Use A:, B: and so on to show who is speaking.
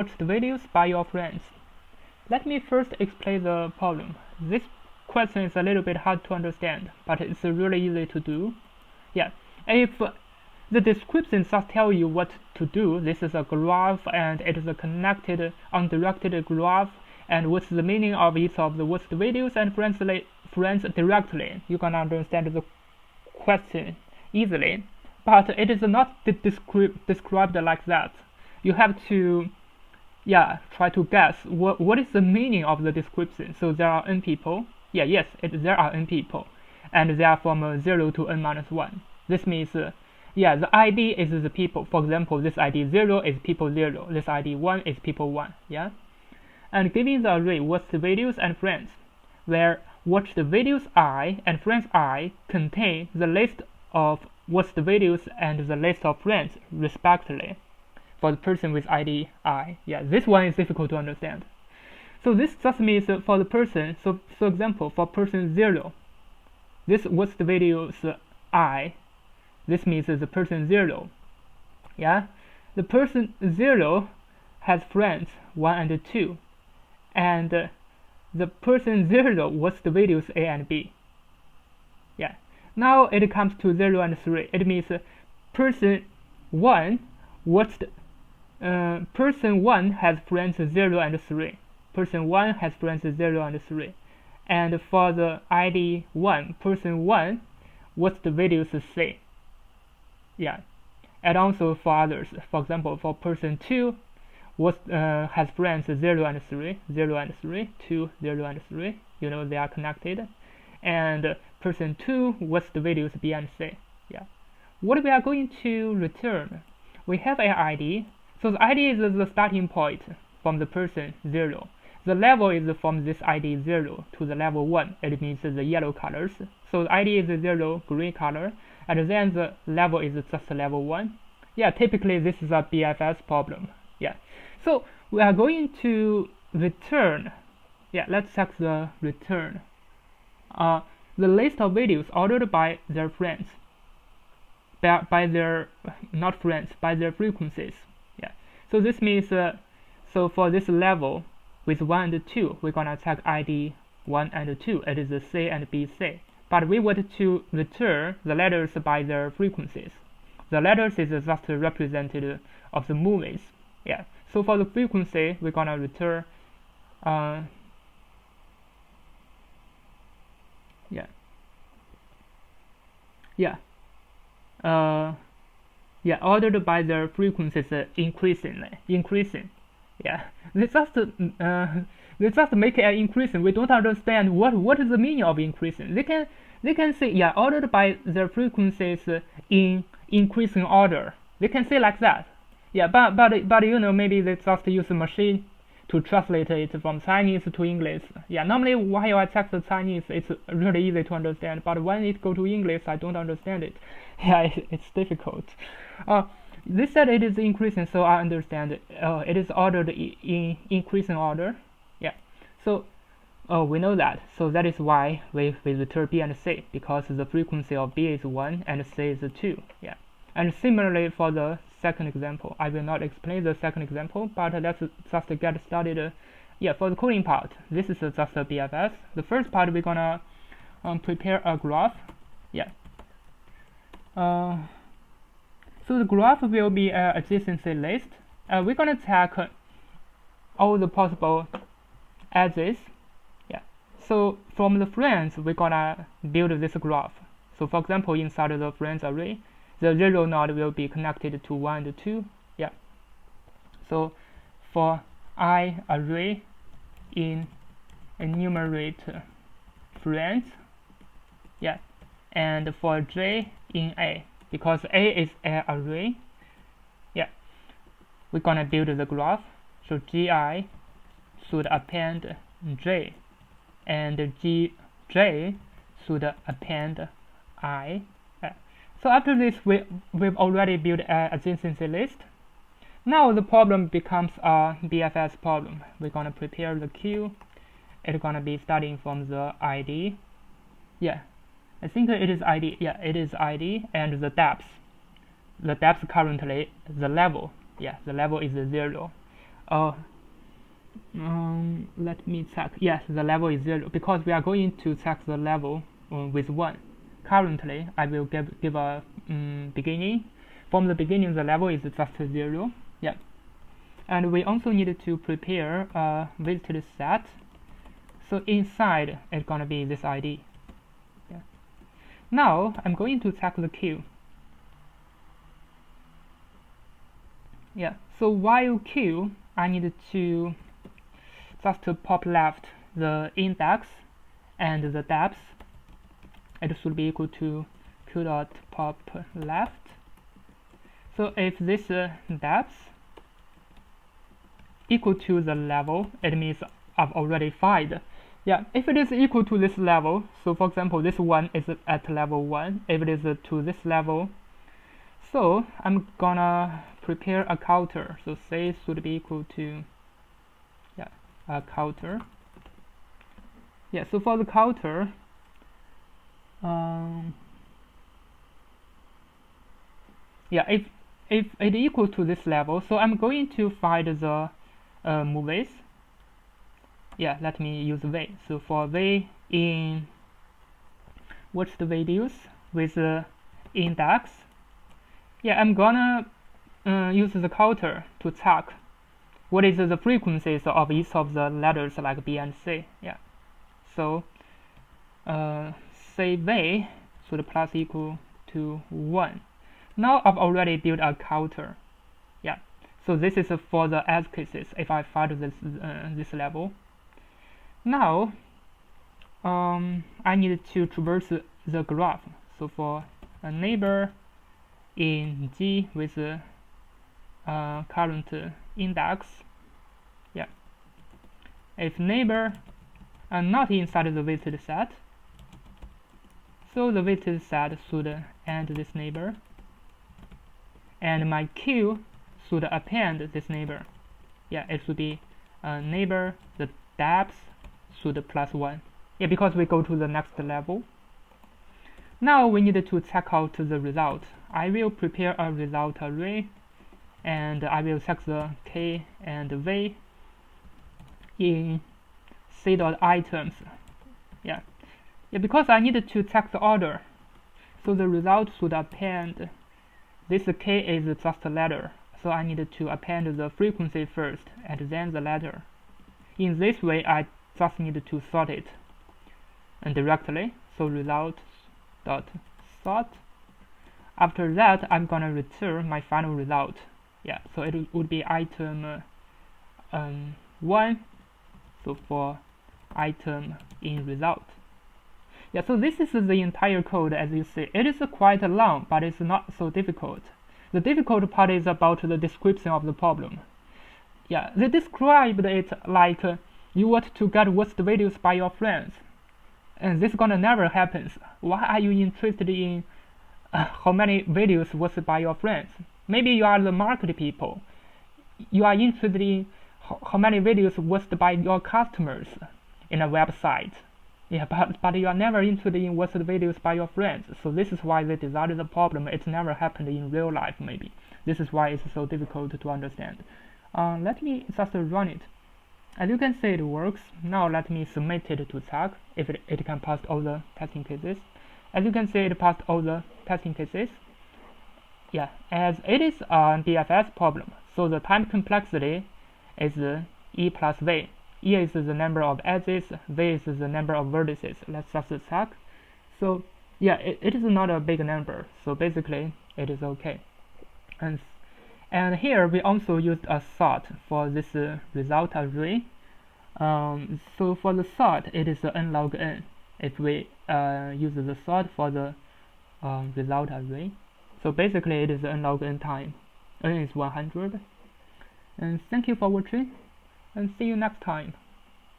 A: watched videos by your friends. Let me first explain the problem. This question is a little bit hard to understand, but it's really easy to do. Yeah, if the description just tell you what to do, this is a graph and it is a connected undirected graph, and what's the meaning of each of the watched videos and friends directly, you can understand the question easily. But it is not described like that. You have to try to guess what is the meaning of the description. So there are n people. There are n people, and they are from 0 to n minus 1. This means the ID is the people. For example, this ID 0 is people 0, this ID 1 is people 1. And giving the array watched videos and friends, where watched videos I and friends I contain the list of watched videos and the list of friends respectively for the person with ID I. This one is difficult to understand. So this just means for the person, so for example, for person 0, this watched videos I, this means the person 0. The person 0 has friends 1 and 2, and the person 0 watched the videos A and B. Now it comes to 0 and 3. It means person 1 watched person 1 has friends 0 and 3. Person 1 has friends 0 and 3. And for the ID 1, person 1 watched the videos C. And also for others. For example, for person 2 has friends 0 and 3, 0 and 3, 2, 0 and 3. You know they are connected. And person 2 watched the videos B and C. What we are going to return? We have an ID. So the ID is the starting point from the person 0. The level is from this ID 0 to the level 1. It means the yellow colors. So the ID is 0, green color, and then the level is just level 1. Typically this is a BFS problem. So we are going to return. Let's check the return. The list of videos ordered by their friends, by their not friends, by their frequencies. So this means so for this level with 1 and 2, we're gonna check ID 1 and 2. It is the C and BC. But we want to return the letters by their frequencies. The letters is just representative of the movies. So for the frequency, we're gonna return ordered by their frequencies increasing. They just make it increasing. We don't understand what is the meaning of increasing. They can say ordered by their frequencies in increasing order. They can say like that. But you know, maybe they just use a machine to translate it from Chinese to English. Normally while I check the Chinese, it's really easy to understand, but when it go to English, I don't understand it. It's difficult. They said it is increasing, so I understand it. It is ordered in increasing order. So we know that. So that is why we return B and C, because the frequency of B is 1 and C is 2. And similarly for the second example, I will not explain the second example, but let's just get started. For the coding part, this is just a BFS. The first part we're gonna prepare a graph. So the graph will be an adjacency list. We're gonna check all the possible edges. So from the friends, we're gonna build this graph. So for example, inside the friends array, the 0 node will be connected to 1 and 2. So for I array in enumerate friends, and for J in A, because A is an array, we're gonna build the graph. So GI should append J, and GJ should append I. So after this, we've already built an adjacency list. Now the problem becomes a BFS problem. We're gonna prepare the queue. It's gonna be starting from the ID. I think it is ID. It is ID and the depth. The depth currently, the level. The level is 0. Oh, let me check. Yes, the level is 0 because we are going to check the level with 1. Currently, I will give a beginning. From the beginning, the level is just 0. Yeah. And we also need to prepare a visited set. So inside, it's gonna be this ID. Yeah. Now, I'm going to check the queue. Yeah. So while queue, I need to just pop left the index and the depth. It should be equal to q.pop left. So if this depth equal to the level, it means I've already find. Yeah, if it is equal to this level, so for example, this one is at level 1, if it is to this level, so I'm gonna prepare a counter. So say should be equal to, yeah, a counter. Yeah, so for the counter, yeah, if it equal to this level, so I'm going to find the movies. Yeah, let me use V. So for V in watch the videos with index. Yeah, I'm gonna use the counter to check what is the frequencies of each of the letters like B and C. Yeah, so say V should plus equal to 1. Now I've already built a counter. Yeah, so this is for the edge cases if I find this level. Now I need to traverse the graph. So for a neighbor in G with current index, yeah, if neighbor are not inside the visited set, so the visited set should end this neighbor, and my queue should append this neighbor. Yeah, it should be neighbor, the depth should plus 1. Yeah, because we go to the next level. Now we need to check out the result. I will prepare a result array, and I will check the K and V in C.items. Yeah, because I need to check the order. So the result should append. This K is just a letter, so I need to append the frequency first and then the letter. In this way, I just need to sort it and directly. So result.sort. After that, I'm gonna return my final result. Yeah, so it would be item 1. So for item in result. Yeah, so this is the entire code. As you see, it is quite long, but it's not so difficult. The difficult part is about the description of the problem. Yeah, they described it like you want to get watched videos by your friends, and this gonna never happens. Why are you interested in how many videos watched by your friends? Maybe you are the market people. You are interested in how many videos watched by your customers in a website. Yeah, but you are never interested in watched videos by your friends. So this is why they designed the problem. It's never happened in real life. Maybe this is why it's so difficult to understand. Let me just run it. As you can see, it works. Now let me submit it to check if it can pass all the testing cases. As you can see, it passed all the testing cases. Yeah, as it is a DFS problem, so the time complexity is E plus V. E is the number of edges, V is the number of vertices. Let's just check. So yeah, it is not a big number, so basically it is okay. And here we also used a sort for this result array. So for the sort, it is n log n if we use the sort for the result array. So basically it is n log n time. N is 100. And thank you for watching, and see you next time.